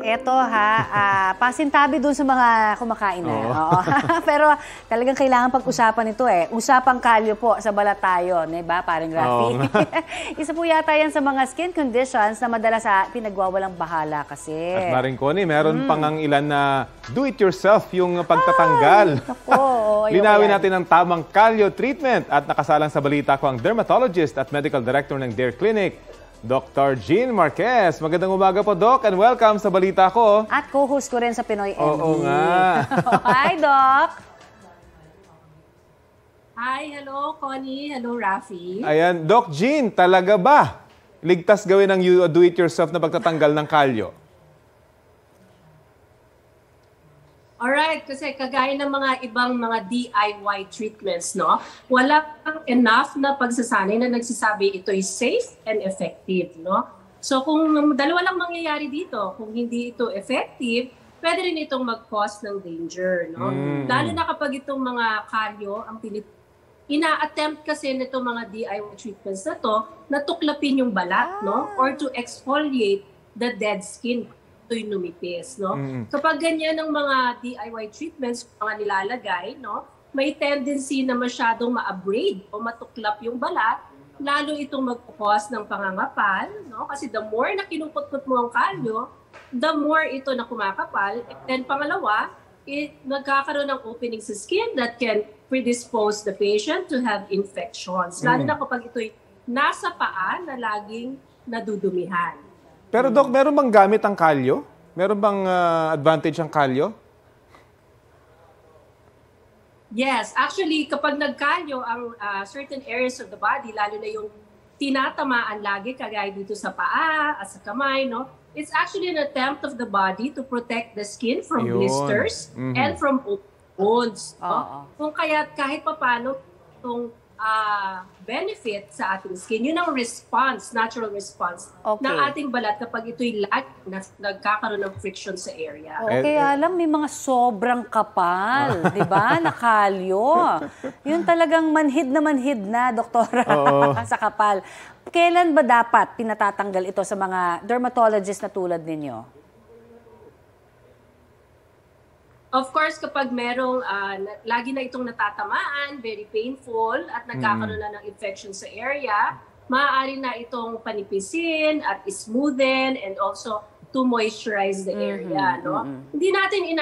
Eto pasintabi dun sa mga kumakain na. Oo. Pero talagang kailangan pag-usapan ito eh. Usapang kalyo po sa balat tayo, diba, parang Rafi? Isa po yata yan sa mga skin conditions na madalas pinagwawalang bahala kasi. At Maring Connie, meron pang ang ilan na do-it-yourself yung pagtatanggal. Linawin natin ang tamang kalyo treatment at nakasalang sa balita ko ang dermatologist at medical director ng Dare Clinic, Dr. Jean Marquez. Magandang umaga po, Doc, and welcome sa balita ko. At co-host ko rin sa Pinoy MD. Oo nga. Hi, Doc. Hi, hello, Connie. Hello, Rafi. Ayan, Doc Jean, talaga ba ligtas gawin ang do-it-yourself na pagtatanggal ng kalyo? Alright, kasi kagaya ng mga ibang mga DIY treatments, no? Wala enough na pagsasanay na nagsasabi ito is safe and effective, no? So kung dalawa lang mangyayari dito, kung hindi ito effective, pwede rin itong mag-cause ng danger, no? Lalo na kapag itong mga kalyo, ang ina-attempt kasi nitong mga DIY treatments na to, na tuklapin yung balat, no? Or to exfoliate the dead skin. Ito'y numipis, no? Kapag ganyan ng mga DIY treatments, mga nilalagay, no? May tendency na masyadong ma-abrade o matuklap yung balat, lalo itong mag-cause ng pangangapal, no? Kasi the more na kinukot-kot mo ang kalyo, the more ito na kumakapal. And then pangalawa, nagkakaroon ng opening sa skin that can predispose the patient to have infections. Lalo na kapag ito'y nasa paa na laging nadudumihan. Pero Doc, meron bang gamit ang kalyo? Meron bang advantage ang kalyo? Yes, actually kapag nagkalyo ang certain areas of the body, lalo na yung tinatamaan lagi, kagaya dito sa paa at sa kamay, no? It's actually an attempt of the body to protect the skin from blisters and from wounds. No? Kung kaya kahit papano itong benefit sa ating skin, yun ang response, natural response ng ating balat kapag ito'y nagkakaroon ng friction sa area. Kaya alam, may mga sobrang kapal, di ba, na kalyo. Yun talagang manhid na, doktora, sa kapal. Kailan ba dapat pinatatanggal ito sa mga dermatologist na tulad ninyo? Of course, kapag merong lagi na itong natatamaan, very painful, at nagkakaroon na ng infection sa area, maaari na itong panipisin at smoothen and also to moisturize the area. No? Hindi natin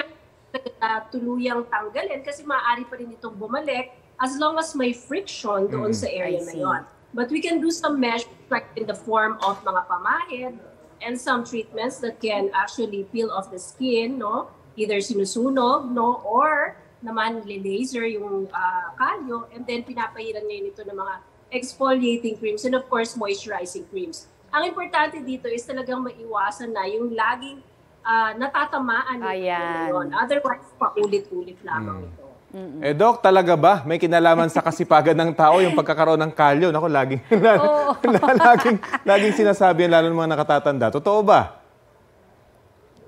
tuluyang tanggalin kasi maaari pa rin itong bumalik as long as may friction doon sa area na yon. But we can do some measures like in the form of mga pamahid and some treatments that can actually peel off the skin, no? Either sinusunog, no, or naman laser yung kalyo, and then pinapahiran ngayon ito ng mga exfoliating creams and of course moisturizing creams. Ang importante dito is talagang maiwasan na yung laging natatamaan yun. Otherwise, paulit-ulit lamang ito. Eh Doc, talaga ba may kinalaman sa kasipagan ng tao yung pagkakaroon ng kalyo? Naku, laging sinasabi yan, lalo ng mga nakatatanda. Totoo ba?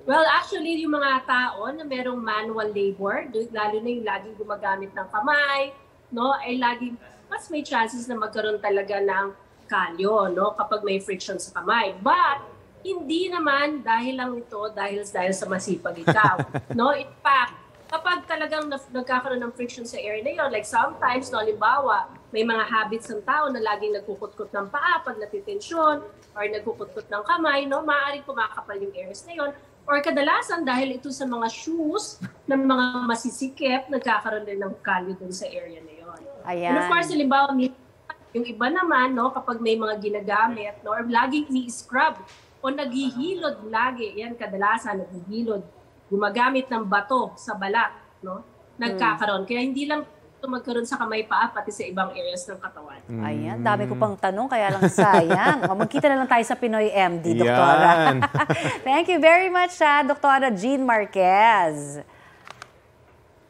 Well, actually, yung mga tao na merong manual labor, lalo na yung laging gumagamit ng kamay, no, ay laging mas may chances na magkaroon talaga ng kalyo, no, kapag may friction sa kamay. But, hindi naman dahil lang ito, dahil sa masipag ikaw. No? In fact, kapag talagang nagkakaroon ng friction sa area na yun, like sometimes, no, halimbawa, may mga habits ng tao na laging nagkukutkot ng paa pag natitensyon, or nagkukutkot ng kamay, no, maaaring kumakapal yung areas na yun. Or kadalasan dahil ito sa mga shoes ng mga masisikip, nagkakaroon din ng kalyo dun sa area na yun. And of course, halimbawa, yung iba naman, no, kapag may mga ginagamit, no, or laging ini-scrub o naghihilod lagi, yan kadalasan, naghihilod, gumagamit ng bato sa balat, no, nagkakaroon. Kaya hindi lang ito magkaroon sa kamay paa, pati sa ibang areas ng katawan. Ayan, dami ko pang tanong, kaya lang sayang. Magkita na lang tayo sa Pinoy MD, doktora. Thank you very much, Doktora Jean Marquez.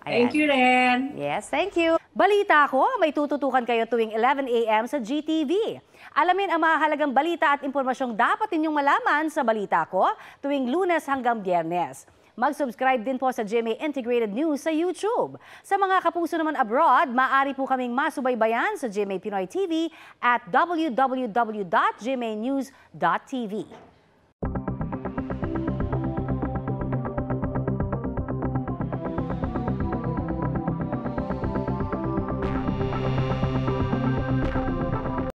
Thank you, Ren. Yes, thank you. Balita ko, may tututukan kayo tuwing 11 a.m. sa GTV. Alamin ang mahalagang balita at impormasyong dapat ninyong malaman sa Balita Ko tuwing Lunes hanggang Biyernes. Mag-subscribe din po sa GMA Integrated News sa YouTube. Sa mga kapuso naman abroad, maaari po kaming masubaybayan sa GMA Pinoy TV at www.gmanews.tv.